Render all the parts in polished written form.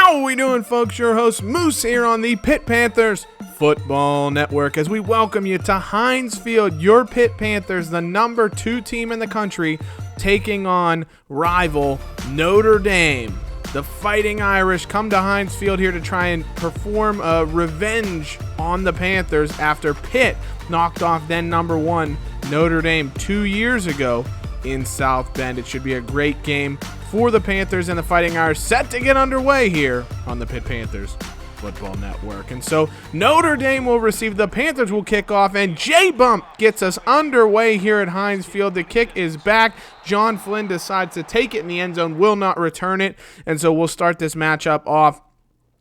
How are we doing, folks? Your host Moose here on the Pitt Panthers Football Network as we welcome you to Heinz Field. Your Pitt Panthers, the number 2 team in the country, taking on rival Notre Dame. The Fighting Irish come to Heinz Field here to try and perform a revenge on the Panthers after Pitt knocked off then number 1 Notre Dame 2 years ago in South Bend. It should be a great game for the Panthers, and the Fighting Irish set to get underway here on the Pitt Panthers Football Network. And so Notre Dame will receive, the Panthers will kick off, and J-Bump gets us underway here at Heinz Field. The kick is back. John Flynn decides to take it in the end zone, will not return it, and so we'll start this matchup off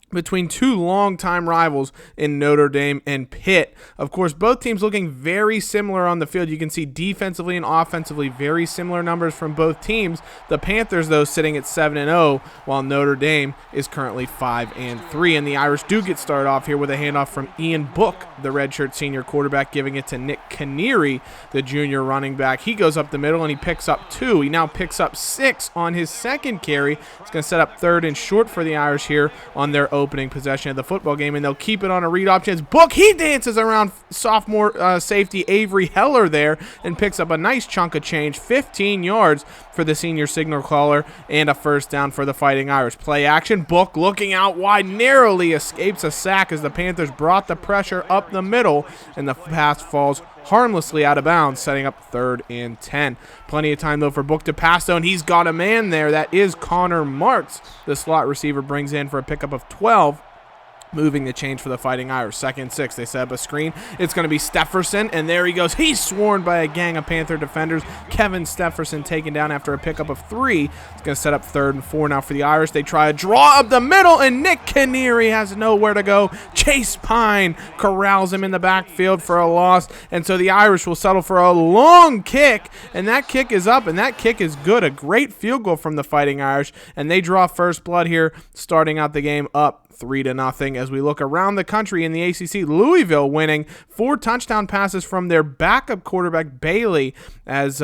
between two longtime rivals in Notre Dame and Pitt. Of course, both teams looking very similar on the field. You can see defensively and offensively very similar numbers from both teams. The Panthers, though, sitting at 7-0, while Notre Dame is currently 5-3. And the Irish do get started off here with a handoff from Ian Book, the redshirt senior quarterback, giving it to Nick Canary, the junior running back. He goes up the middle and he picks up 2. He now picks up 6 on his second carry. It's going to set up 3rd and short for the Irish here on their opening possession of the football game, and they'll keep it on a read option. Book, he dances around sophomore safety Avery Heller there and picks up a nice chunk of change, 15 yards for the senior signal caller, and a first down for the Fighting Irish. Play action, Book looking out wide, narrowly escapes a sack as the Panthers brought the pressure up the middle, and the pass falls harmlessly out of bounds, setting up 3rd and 10. Plenty of time, though, for Book to pass, though, and he's got a man there. That is Connor Marks. The slot receiver brings in for a pickup of 12. Moving the change for the Fighting Irish. 2nd and 6. They set up a screen. It's going to be Stefferson, and there he goes. He's swarmed by a gang of Panther defenders. Kevin Stefferson taken down after a pickup of 3. It's going to set up 3rd and 4 now for the Irish. They try a draw up the middle, and Nick Canary has nowhere to go. Chase Pine corrals him in the backfield for a loss, and so the Irish will settle for a long kick, and that kick is up, and that kick is good. A great field goal from the Fighting Irish, and they draw first blood here, starting out the game up 3-0 as we look around the country in the ACC. Louisville winning 4 touchdown passes from their backup quarterback Bailey as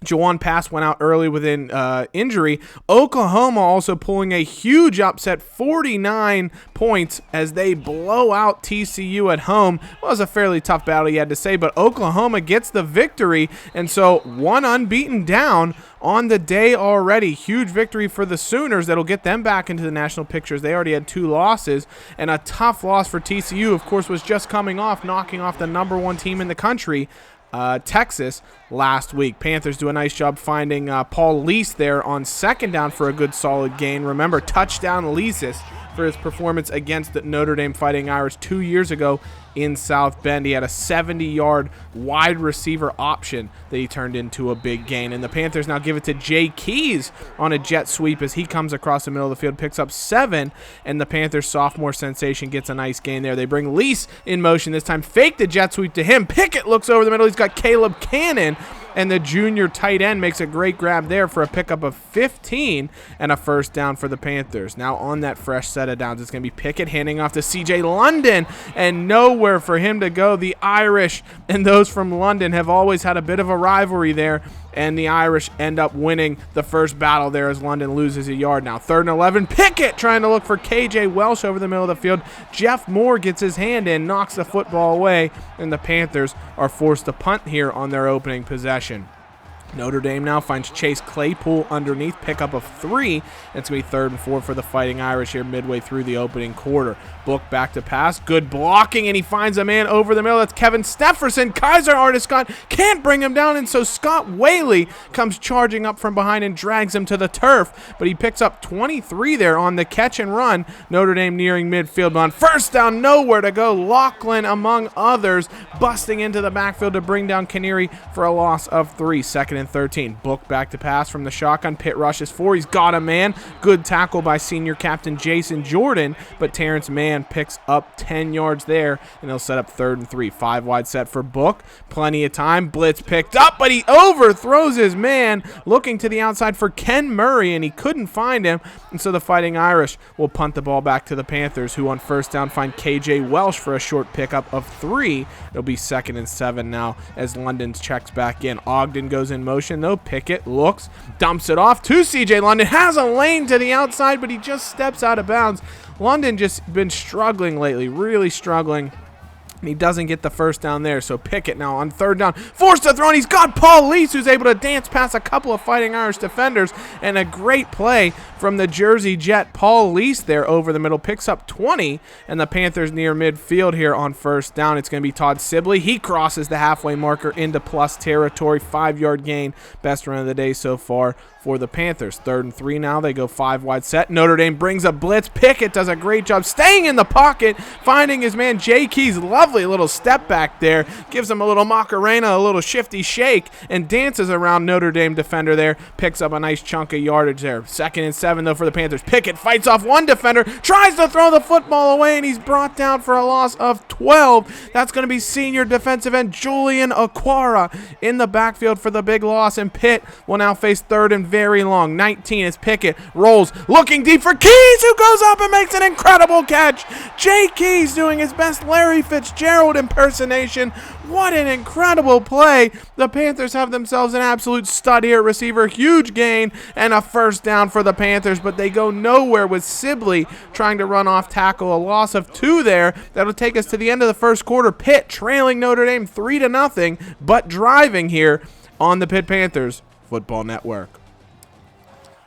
Jawan Pass went out early with an injury. Oklahoma also pulling a huge upset, 49 points as they blow out TCU at home. Well, it was a fairly tough battle, you had to say, but Oklahoma gets the victory, and so 1 unbeaten down on the day already. Huge victory for the Sooners that'll get them back into the national pictures. They already had 2 losses, and a tough loss for TCU, of course, was just coming off, knocking off the number 1 team in the country, Texas, last week. Panthers do a nice job finding Paul Lease there on 2nd down for a good solid gain. Remember, touchdown Leasis for his performance against the Notre Dame Fighting Irish 2 years ago in South Bend. He had a 70-yard wide receiver option that he turned into a big gain. And the Panthers now give it to Jay Keys on a jet sweep as he comes across the middle of the field, picks up 7, and the Panthers sophomore sensation gets a nice gain there. They bring Lease in motion this time, fake the jet sweep to him. Pickett looks over the middle. He's got Caleb Cannon, and the junior tight end makes a great grab there for a pickup of 15 and a first down for the Panthers. Now on that fresh set of downs, it's going to be Pickett handing off to C.J. London, and nowhere for him to go. The Irish and those from London have always had a bit of a rivalry there, and the Irish end up winning the first battle there as London loses a yard. Now 3rd and 11. Pickett trying to look for K.J. Welsh over the middle of the field. Jeff Moore gets his hand in, knocks the football away, and the Panthers are forced to punt here on their opening possession. Notre Dame now finds Chase Claypool underneath, pickup of 3. It's going to be 3rd and 4 for the Fighting Irish here midway through the opening quarter. Book back to pass, good blocking, and he finds a man over the middle. That's Kevin Stefferson. Kaiser Artis-Scott can't bring him down, and so Scott Whaley comes charging up from behind and drags him to the turf, but he picks up 23 there on the catch and run. Notre Dame nearing midfield on 1st down, nowhere to go. Lachlan, among others, busting into the backfield to bring down Canary for a loss of 3. 2nd and 13. Book back to pass from the shotgun. Pitt rushes 4. He's got a man. Good tackle by senior captain Jason Jordan, but Terrence Mann picks up 10 yards there, and they'll set up 3rd and 3. 5 wide set for Book. Plenty of time. Blitz picked up, but he overthrows his man, looking to the outside for Ken Murray, and he couldn't find him, and so the Fighting Irish will punt the ball back to the Panthers, who on 1st down find K.J. Welsh for a short pickup of 3. It'll be 2nd and 7 now as London checks back in. Ogden goes in motion, though. Pickett looks, dumps it off to C.J. London. Has a lane to the outside, but he just steps out of bounds. London just been struggling lately, really struggling. And he doesn't get the first down there. So Pickett now on third down, forced to throw, and he's got Paul Lease, who's able to dance past a couple of Fighting Irish defenders. And a great play from the Jersey Jet. Paul Lease there over the middle, picks up 20, and the Panthers near midfield here on first down. It's going to be Todd Sibley. He crosses the halfway marker into plus territory. 5-yard gain. Best run of the day so far for the Panthers. 3rd and 3 now. They go 5 wide set. Notre Dame brings a blitz. Pickett does a great job staying in the pocket, finding his man Jay Keys. Lovely little step back there. Gives him a little Macarena, a little shifty shake, and dances around Notre Dame defender there. Picks up a nice chunk of yardage there. 2nd and 7 though for the Panthers. Pickett fights off one defender, tries to throw the football away, and he's brought down for a loss of 12. That's going to be senior defensive end Julian Aquara in the backfield for the big loss, and Pitt will now face 3rd and very long. 19 as Pickett rolls, looking deep for Keys, who goes up and makes an incredible catch. Jay Keys doing his best Larry Fitzgerald impersonation. What an incredible play. The Panthers have themselves an absolute stud here. Receiver, huge gain and a first down for the Panthers, but they go nowhere with Sibley trying to run off tackle. A loss of 2 there. That'll take us to the end of the first quarter. Pitt trailing Notre Dame 3-0, but driving here on the Pitt Panthers Football Network.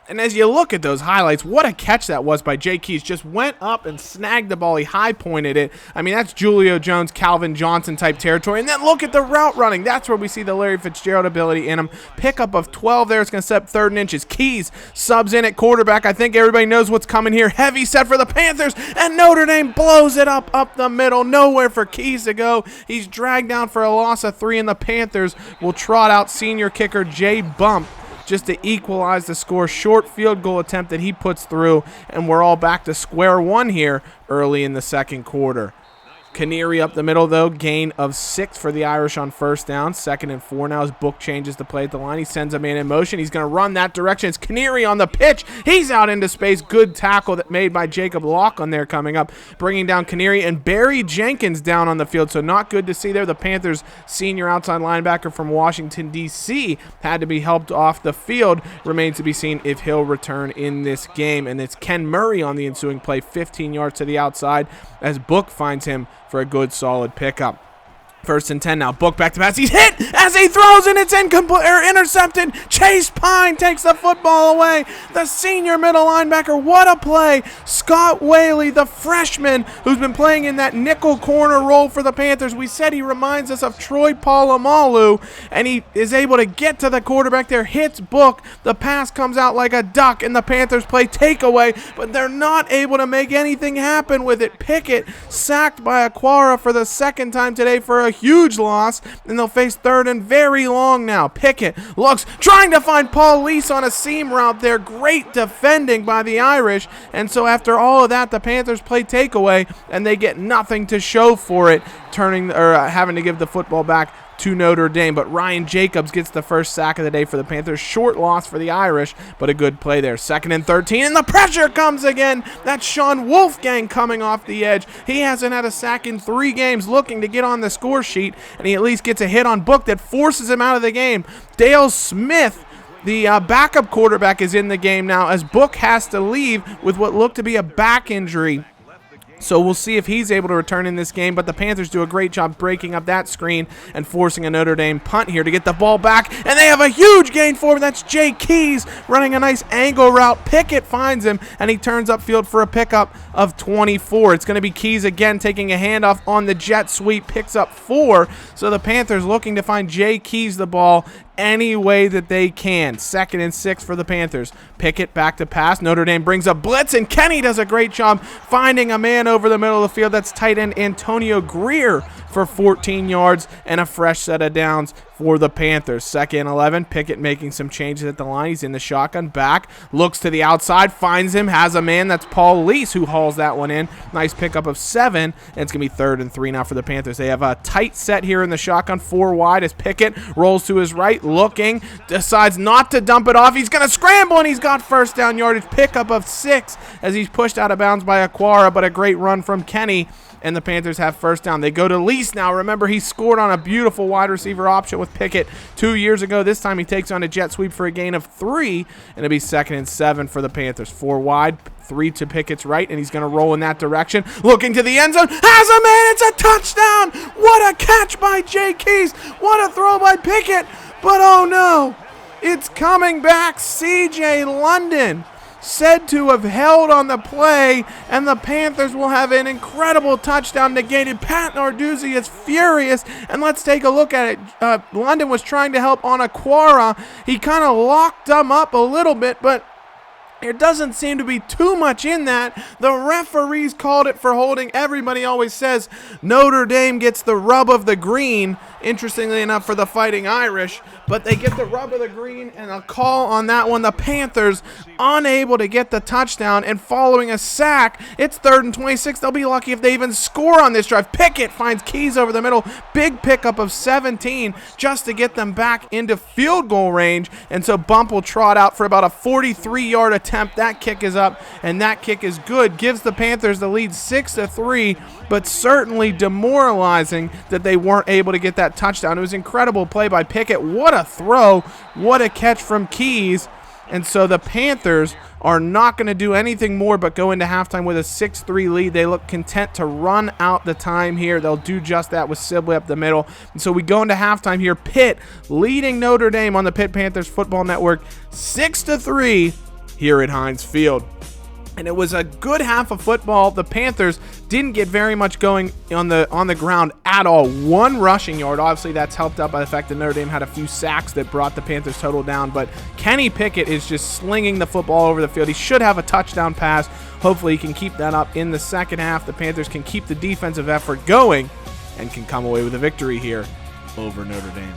And as you look at those highlights, what a catch that was by Jay Keys. Just went up and snagged the ball. He high-pointed it. I mean, that's Julio Jones, Calvin Johnson type territory. And then look at the route running. That's where we see the Larry Fitzgerald ability in him. Pickup of 12 there. It's going to set up 3rd and inches. Keys subs in at quarterback. I think everybody knows what's coming here. Heavy set for the Panthers, and Notre Dame blows it up the middle. Nowhere for Keys to go. He's dragged down for a loss of 3, and the Panthers will trot out senior kicker Jay Bump just to equalize the score. Short field goal attempt that he puts through, and we're all back to square one here early in the second quarter. Canary up the middle, though. Gain of 6 for the Irish on first down. 2nd and 4 now as Book changes the play at the line. He sends a man in motion. He's going to run that direction. It's Canary on the pitch. He's out into space. Good tackle that made by Jacob Locke on there coming up, bringing down Canary, and Barry Jenkins down on the field. So not good to see there. The Panthers' senior outside linebacker from Washington, D.C. had to be helped off the field. Remains to be seen if he'll return in this game. And it's Ken Murray on the ensuing play, 15 yards to the outside, as Book finds him for a good, solid pickup. 1st and 10 now. Book back to pass. He's hit as he throws, and it's incomplete or intercepted. Chase Pine takes the football away. The senior middle linebacker. What a play. Scott Whaley, the freshman who's been playing in that nickel corner role for the Panthers. We said he reminds us of Troy Polamalu, and he is able to get to the quarterback there. Hits Book. The pass comes out like a duck, and the Panthers play takeaway, but they're not able to make anything happen with it. Pickett sacked by Aquara for the 2nd time today for a huge loss, and they'll face 3rd and very long now. Pickett looks, trying to find Paul Lease on a seam route there. Great defending by the Irish, and so after all of that, the Panthers play takeaway, and they get nothing to show for it, having to give the football back to Notre Dame. But Ryan Jacobs gets the first sack of the day for the Panthers. Short loss for the Irish, but a good play there. 2nd and 13, and the pressure comes again. That's Sean Wolfgang coming off the edge. He hasn't had a sack in 3 games, looking to get on the score sheet, and he at least gets a hit on Book that forces him out of the game. Dale Smith, the backup quarterback, is in the game now, as Book has to leave with what looked to be a back injury. So we'll see if he's able to return in this game, but the Panthers do a great job breaking up that screen and forcing a Notre Dame punt here to get the ball back, and they have a huge gain for him. That's Jay Keys running a nice angle route. Pickett finds him, and he turns upfield for a pickup of 24. It's going to be Keys again taking a handoff on the jet sweep, picks up 4. So the Panthers looking to find Jay Keys the ball any way that they can. 2nd and 6 for the Panthers. Pickett back to pass. Notre Dame brings a blitz, and Kenny does a great job finding a man over the middle of the field. That's tight end Antonio Greer for 14 yards and a fresh set of downs for the Panthers. 2nd and 11. Pickett making some changes at the line. He's in the shotgun. Back. Looks to the outside. Finds him. Has a man. That's Paul Lease who hauls that one in. Nice pickup of 7. And it's going to be 3rd and 3 now for the Panthers. They have a tight set here in the shotgun. 4 wide as Pickett rolls to his right. Looking. Decides not to dump it off. He's going to scramble, and he's got first down yardage. Pickup of 6 as he's pushed out of bounds by Aquara, but a great run from Kenny and the Panthers have first down. They go to Lease now. Remember, he scored on a beautiful wide receiver option with Pickett 2 years ago. This time he takes on a jet sweep for a gain of 3, and it'll be 2nd and 7 for the Panthers. 4 wide, 3 to Pickett's right, and he's going to roll in that direction. Looking to the end zone. Has a man. It's a touchdown. What a catch by Jay Keys. What a throw by Pickett. But oh no, it's coming back. C.J. London said to have held on the play, and the Panthers will have an incredible touchdown negated. Pat Narduzzi is furious, and let's take a look at it. London was trying to help on Aquara. He kind of locked him up a little bit, but there doesn't seem to be too much in that. The referees called it for holding. Everybody always says Notre Dame gets the rub of the green, interestingly enough, for the Fighting Irish. But they get the rub of the green and a call on that one. The Panthers unable to get the touchdown, and following a sack, it's 3rd and 26. They'll be lucky if they even score on this drive. Pickett finds Keys over the middle. Big pickup of 17 just to get them back into field goal range. And so Bump will trot out for about a 43-yard attempt. That kick is up, and that kick is good. Gives the Panthers the lead 6-3, but certainly demoralizing that they weren't able to get that touchdown. It was incredible play by Pickett. What a throw. What a catch from Keys. And so the Panthers are not going to do anything more but go into halftime with a 6-3 lead. They look content to run out the time here. They'll do just that with Sibley up the middle. And so we go into halftime here. Pitt leading Notre Dame on the Pitt Panthers Football Network 6-3 here at Heinz Field. And it was a good half of football. The Panthers didn't get very much going on the ground at all. 1 rushing yard. Obviously, that's helped out by the fact that Notre Dame had a few sacks that brought the Panthers total down. But Kenny Pickett is just slinging the football over the field. He should have a touchdown pass. Hopefully, he can keep that up in the second half. The Panthers can keep the defensive effort going and can come away with a victory here over Notre Dame.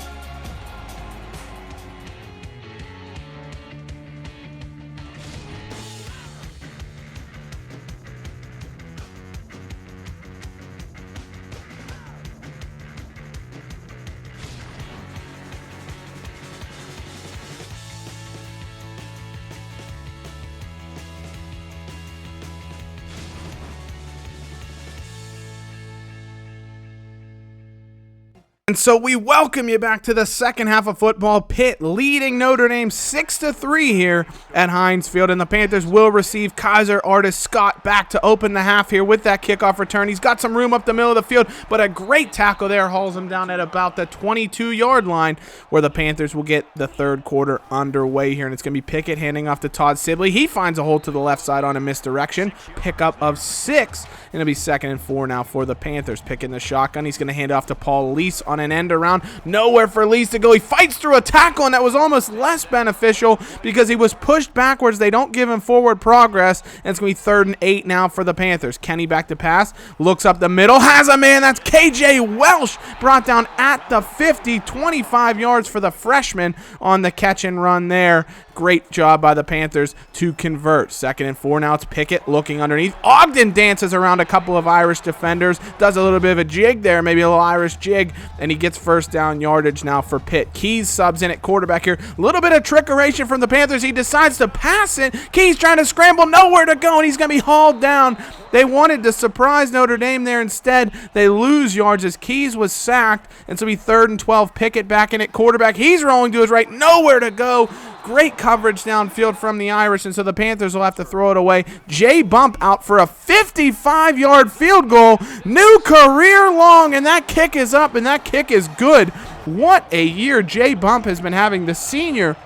And so we welcome you back to the second half of football. Pitt leading Notre Dame 6-3 here at Heinz Field, and the Panthers will receive Kaiser Artis-Scott back to open the half here with that kickoff return. He's got some room up the middle of the field, but a great tackle there hauls him down at about the 22-yard line, where the Panthers will get the third quarter underway here, and it's going to be Pickett handing off to Todd Sibley. He finds a hole to the left side on a misdirection. Pickup of 6, and it'll be 2nd and 4 now for the Panthers. Picking the shotgun, he's going to hand off to Paul Lease on an end around. Nowhere for Lease to go. He fights through a tackle, and that was almost less beneficial because he was pushed backwards. They don't give him forward progress, and it's going to be 3rd and 8 now for the Panthers. Kenny back to pass, looks up the middle, has a man. That's KJ Welsh, brought down at the 50, 25 yards for the freshman on the catch and run there. Great job by the Panthers to convert. 2nd and 4 now. It's Pickett looking underneath. Ogden dances around a couple of Irish defenders, does a little bit of a jig there, maybe a little Irish jig, and he gets first down yardage now for Pitt. Keys subs in at quarterback here. A little bit of trickeration from the Panthers. He decides to pass it. Keys trying to scramble, nowhere to go, and he's going to be hauled down. They wanted to surprise Notre Dame there. Instead, they lose yards as Keys was sacked, and so be 3rd and 12. Pickett back in at quarterback. He's rolling to his right, nowhere to go. Great coverage downfield from the Irish, and so the Panthers will have to throw it away. Jay Bump out for a 55-yard field goal. New career long, and that kick is up, and that kick is good. What a year Jay Bump has been having. The senior,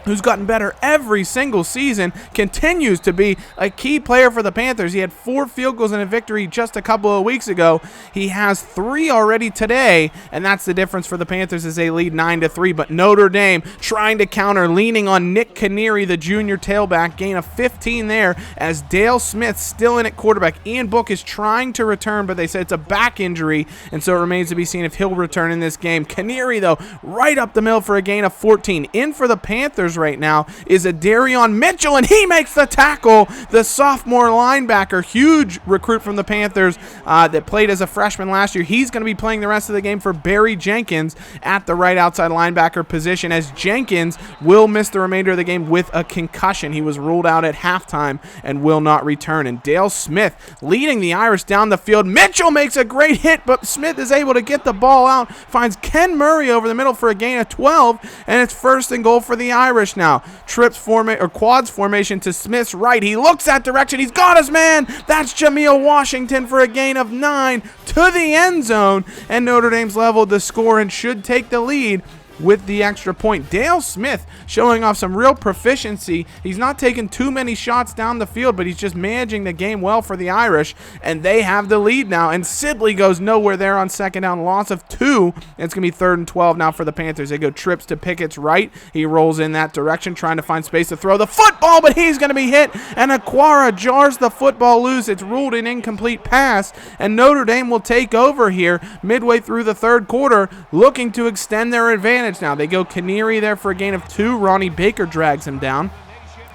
who's gotten better every single season, continues to be a key player for the Panthers. He had 4 field goals in a victory just a couple of weeks ago. He has 3 already today, and that's the difference for the Panthers as they lead 9-3. But Notre Dame trying to counter, leaning on Nick Canary, the junior tailback, gain of 15 there as Dale Smith still in at quarterback. Ian Book is trying to return, but they said it's a back injury, and so it remains to be seen if he'll return in this game. Canary, though, right up the middle for a gain of 14. In for the Panthers Panthers right now is a Darion Mitchell, and he makes the tackle. The sophomore linebacker, huge recruit from the Panthers that played as a freshman last year. He's going to be playing the rest of the game for Barry Jenkins at the right outside linebacker position, as Jenkins will miss the remainder of the game with a concussion. He was ruled out at halftime and will not return. And Dale Smith leading the Irish down the field. Mitchell makes a great hit, but Smith is able to get the ball out, finds Ken Murray over the middle for a gain of 12, and it's 1st and goal for the Irish now. Quads formation to Smith's right. He looks that direction. He's got his man. That's Jameel Washington for a gain of 9 to the end zone, and Notre Dame's leveled the score and should take the lead with the extra point. Dale Smith showing off some real proficiency. He's not taking too many shots down the field, but he's just managing the game well for the Irish, and they have the lead now. And Sibley goes nowhere there on 2nd down, loss of 2. It's going to be 3rd and 12 now for the Panthers. They go trips to Pickett's right. He rolls in that direction, trying to find space to throw the football, but he's going to be hit, and Aquara jars the football loose. It's ruled an incomplete pass, and Notre Dame will take over here midway through the 3rd quarter, looking to extend their advantage. Now they go Canary there for a gain of 2. Ronnie Baker drags him down.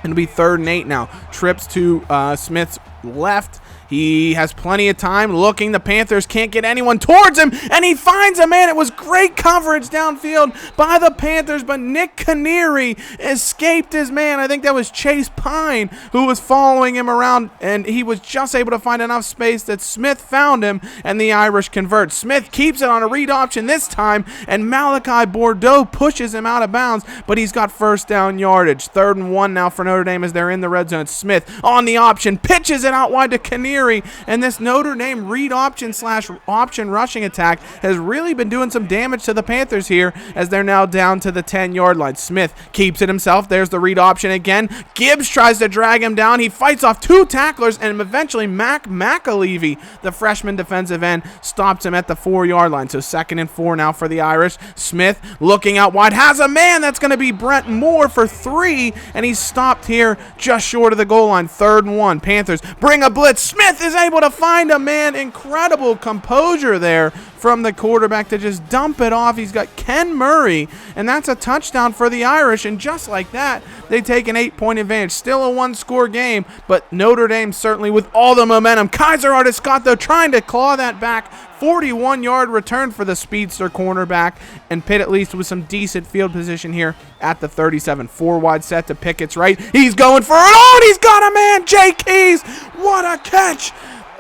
It'll be 3rd and 8 now. Trips to Smith's left. He has plenty of time looking. The Panthers can't get anyone towards him, and he finds a man. It was great coverage downfield by the Panthers, but Nick Canary escaped his man. I think that was Chase Pine who was following him around, and he was just able to find enough space that Smith found him, and the Irish convert. Smith keeps it on a read option this time, and Malachi Bordeaux pushes him out of bounds, but he's got 1st down yardage. 3rd and 1 now for Notre Dame as they're in the red zone. Smith on the option, pitches it out wide to Canary, and this Notre Dame read option / option rushing attack has really been doing some damage to the Panthers here, as they're now down to the 10-yard line. Smith keeps it himself. There's the read option again. Gibbs tries to drag him down. He fights off 2 tacklers, and eventually Mac McAlevey, the freshman defensive end, stops him at the 4-yard line. So 2nd and 4 now for the Irish. Smith looking out wide, has a man. That's going to be Brent Moore for 3, and he's stopped here just short of the goal line. 3rd and 1. Panthers bring a blitz. Smith is able to find a man. Incredible composure there from the quarterback to just dump it off. He's got Ken Murray, and that's a touchdown for the Irish. And just like that, they take an 8-point advantage. Still a 1-score game, but Notre Dame certainly with all the momentum. Kaiser Artis-Scott, though, trying to claw that back. 41-yard return for the speedster cornerback, and Pitt at least with some decent field position here at the 37. 4-wide set to Pickett's right. He's going for it. Oh, and he's got a man. Jay Keys, what a catch.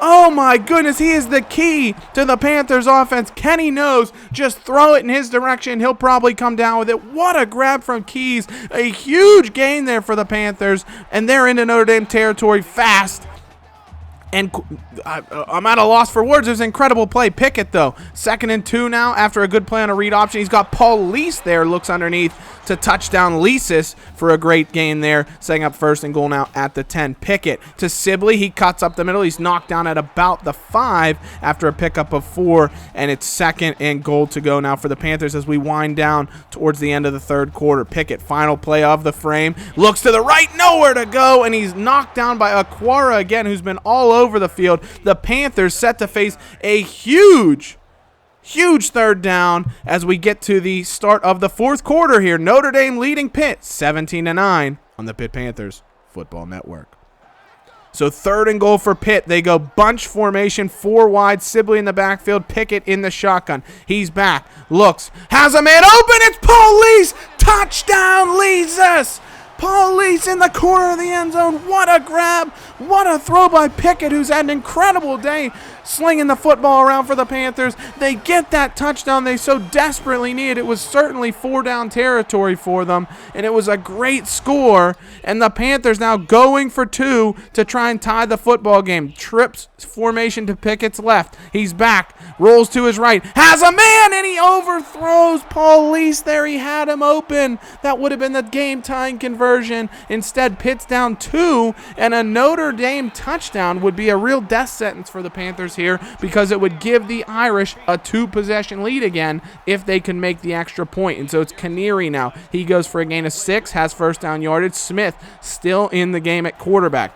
Oh my goodness, he is the key to the Panthers offense. Kenny knows, just throw it in his direction. He'll probably come down with it. What a grab from Keys. A huge gain there for the Panthers, and they're into Notre Dame territory fast. And I'm at a loss for words. It was an incredible play. Pickett, though, 2nd and 2 now after a good play on a read option. He's got Paul Lease there, looks underneath to touchdown Leasis for a great gain there, setting up 1st and goal now at the 10. Pickett to Sibley. He cuts up the middle. He's knocked down at about the 5 after a pickup of 4, and it's 2nd and goal to go now for the Panthers as we wind down towards the end of the 3rd quarter. Pickett, final play of the frame, looks to the right, nowhere to go, and he's knocked down by Aquara again, who's been all over the field. The Panthers set to face a huge 3rd down as we get to the start of the 4th quarter here. Notre Dame leading Pitt 17-9 on the Pitt Panthers Football Network. So 3rd and goal for Pitt. They go bunch formation, 4 wide, Sibley in the backfield, Pickett in the shotgun. He's back, looks, has a man open. It's Paul Lease. Touchdown, Leasis. Paul Lease in the corner of the end zone. What a grab. What a throw by Pickett, who's had an incredible day slinging the football around for the Panthers. They get that touchdown they so desperately need. It was certainly 4-down territory for them, and it was a great score. And the Panthers now going for 2 to try and tie the football game. Trips formation to Pickett's left. He's back, rolls to his right, has a man, and he overthrows Paul Lease there. He had him open. That would have been the game-tying conversion. Instead, Pitt's down 2, and a Notre Dame touchdown would be a real death sentence for the Panthers here, because it would give the Irish a 2-possession lead again if they can make the extra point. And so it's Canary now. He goes for a gain of 6, has 1st down yardage. Smith still in the game at quarterback.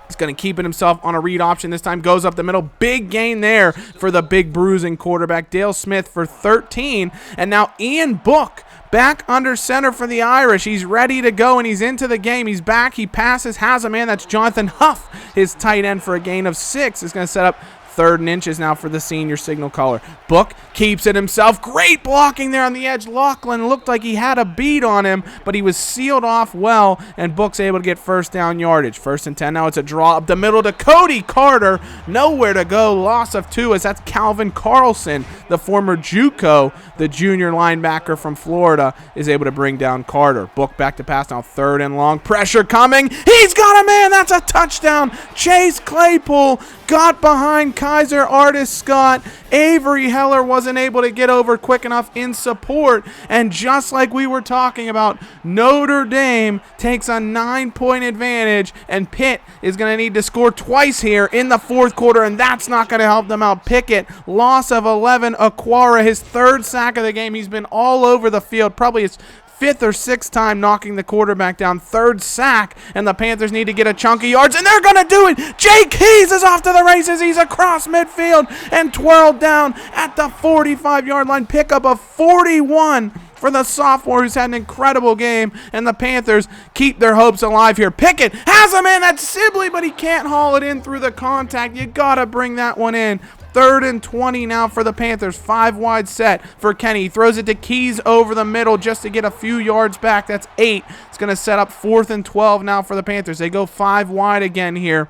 He's going to keep it himself on a read option this time. Goes up the middle. Big gain there for the big bruising quarterback, Dale Smith, for 13. And now Ian Book back under center for the Irish. He's ready to go, and he's into the game. He's back. He passes. Has a man. That's Jonathan Huff, his tight end, for a gain of 6. It's going to set up 3rd and inches now for the senior signal caller. Book keeps it himself. Great blocking there on the edge. Lachlan looked like he had a beat on him, but he was sealed off well, and Book's able to get 1st down yardage. 1st and 10 now. It's a draw up the middle to Cody Carter. Nowhere to go. Loss of 2 as that's Calvin Carlson, the former JUCO, the junior linebacker from Florida, is able to bring down Carter. Book back to pass now. 3rd and long. Pressure coming. He's got a man. That's a touchdown. Chase Claypool got behind Kaiser Artist Scott. Avery Heller wasn't able to get over quick enough in support. And just like we were talking about, Notre Dame takes a 9-point advantage, and Pitt is going to need to score twice here in the 4th quarter, and that's not going to help them out. Pickett, loss of 11. Aquara, his 3rd sack of the game. He's been all over the field, probably his 5th or 6th time knocking the quarterback down. 3rd sack, and the Panthers need to get a chunk of yards, and they're going to do it. Jake Keys is off to the races. He's across midfield and twirled down at the 45-yard line. Pickup of 41 for the sophomore, who's had an incredible game, and the Panthers keep their hopes alive here. Pickett has a man. That's Sibley, but he can't haul it in through the contact. You got to bring that one in. 3rd and 20 now for the Panthers. 5 wide set for Kenny. He throws it to Keys over the middle just to get a few yards back. That's 8. It's going to set up 4th and 12 now for the Panthers. They go 5 wide again here.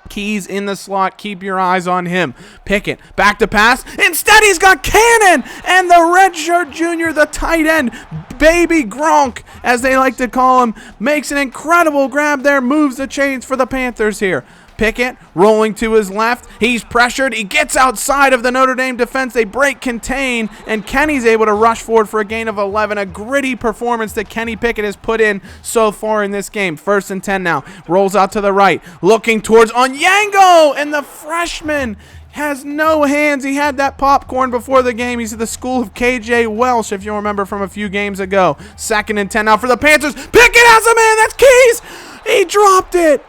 Keys in the slot. Keep your eyes on him. Pickett back to pass. Instead, he's got Cannon, and the redshirt junior, the tight end, Baby Gronk, as they like to call him, makes an incredible grab there. Moves the chains for the Panthers here. Pickett rolling to his left. He's pressured. He gets outside of the Notre Dame defense. They break contain, and Kenny's able to rush forward for a gain of 11. A gritty performance that Kenny Pickett has put in so far in this game. 1st and 10 now. Rolls out to the right. Looking towards Onyango, and the freshman has no hands. He had that popcorn before the game. He's at the school of KJ Welsh, if you'll remember from a few games ago. 2nd and 10 now for the Panthers. Pickett has a man. That's Keys. He dropped it.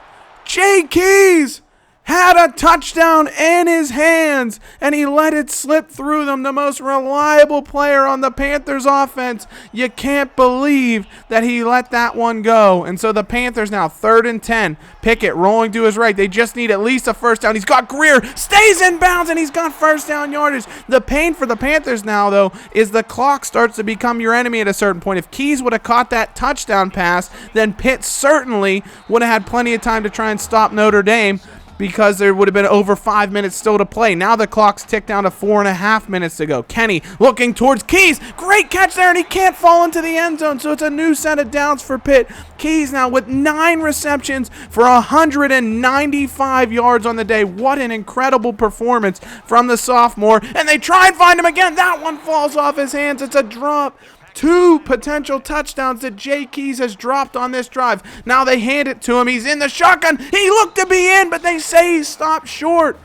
Jay Keys had a touchdown in his hands, and he let it slip through them. The most reliable player on the Panthers offense. You can't believe that he let that one go. And so the Panthers now 3rd and 10. Pickett rolling to his right. They just need at least a 1st down. He's got Greer, stays in bounds, and he's got 1st down yardage. The pain for the Panthers now, though, is the clock starts to become your enemy at a certain point. If Keys would have caught that touchdown pass, then Pitt certainly would have had plenty of time to try and stop Notre Dame, because there would have been over 5 minutes still to play. Now the clock's ticked down to 4.5 minutes to go. Kenny looking towards Keys. Great catch there, and he can't fall into the end zone, so it's a new set of downs for Pitt. Keys now with 9 receptions for 195 yards on the day. What an incredible performance from the sophomore. And they try and find him again. That one falls off his hands. It's a drop. 2 potential touchdowns that Jay Keys has dropped on this drive. Now they hand it to him. He's in the shotgun. He looked to be in, but they say he stopped short.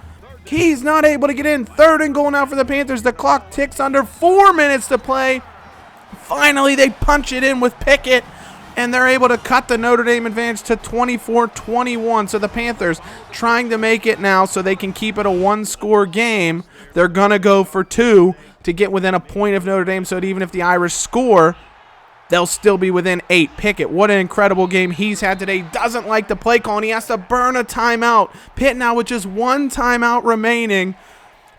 Keys not able to get in. 3rd and goal now for the Panthers. The clock ticks under 4 minutes to play. Finally, they punch it in with Pickett, and they're able to cut the Notre Dame advantage to 24-21. So the Panthers trying to make it now so they can keep it a 1-score game. They're going to go for 2 to get within a point of Notre Dame, so that even if the Irish score, they'll still be within 8. Pickett, what an incredible game he's had today. Doesn't like the play call, and he has to burn a timeout. Pitt now with just 1 timeout remaining.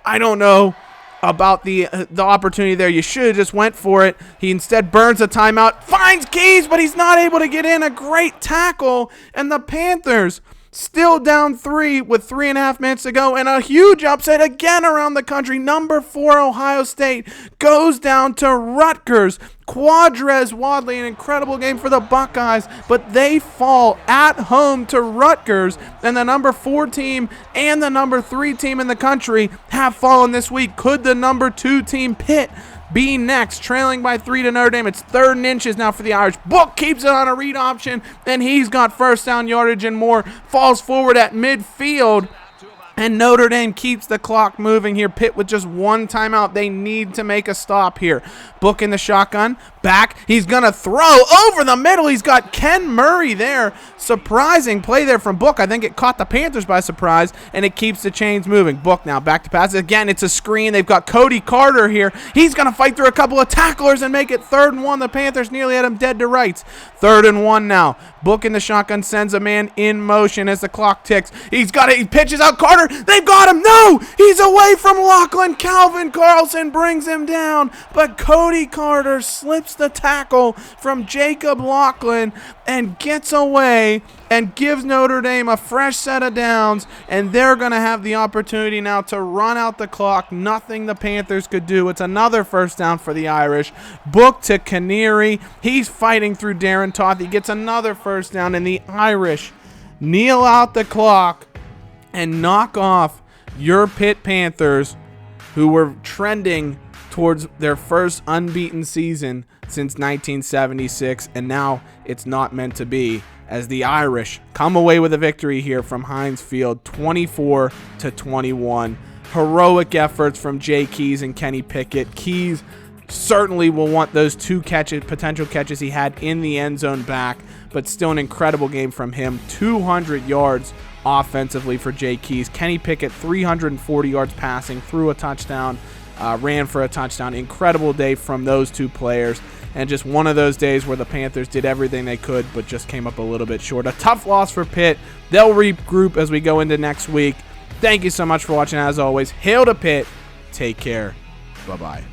I don't know about the opportunity there. You should have just went for it. He instead burns a timeout, finds Keys, but he's not able to get in. A great tackle, and the Panthers still down 3 with 3.5 minutes to go, and a huge upset again around the country. Number 4 Ohio State goes down to Rutgers. Quadrez Wadley, an incredible game for the Buckeyes, but they fall at home to Rutgers, and the number 4 team and the number 3 team in the country have fallen this week. Could the number 2 team, Pitt, be next, trailing by 3 to Notre Dame? It's 3rd and inches now for the Irish. Book keeps it on a read option, and he's got 1st down yardage and more. Falls forward at midfield, And Notre Dame keeps the clock moving here. Pitt with just one timeout. They need to make a stop here. Book in the shotgun. Back. He's going to throw over the middle. He's got Ken Murray there. Surprising play there from Book. I think it caught the Panthers by surprise, and it keeps the chains moving. Book now back to pass. Again, it's a screen. They've got Cody Carter here. He's going to fight through a couple of tacklers and make it 3rd and 1. The Panthers nearly had him dead to rights. 3rd and 1 now. Book in the shotgun sends a man in motion as the clock ticks. He's got it. He pitches out Carter. They've got him. No! He's away from Lachlan. Calvin Carlson brings him down. But Cody Carter slips the tackle from Jacob Lachlan and gets away and gives Notre Dame a fresh set of downs. And they're going to have the opportunity now to run out the clock. Nothing the Panthers could do. It's another first down for the Irish. Book to Canary. He's fighting through Darren Toth. He gets another first down, and the Irish kneel out the clock and knock off your Pitt Panthers, who were trending towards their first unbeaten season since 1976, and now it's not meant to be, as the Irish come away with a victory here from Heinz Field, 24-21. Heroic efforts from Jay Keys and Kenny Pickett. Keys certainly will want those 2 potential catches he had in the end zone back, but still an incredible game from him. 200 yards offensively for Jay Keys. Kenny Pickett, 340 yards passing, threw a touchdown, ran for a touchdown. Incredible day from those 2 players, and just one of those days where the Panthers did everything they could but just came up a little bit short. A tough loss for Pitt. They'll regroup as we go into next week. Thank you so much for watching. As always, hail to Pitt. Take care. Bye-bye.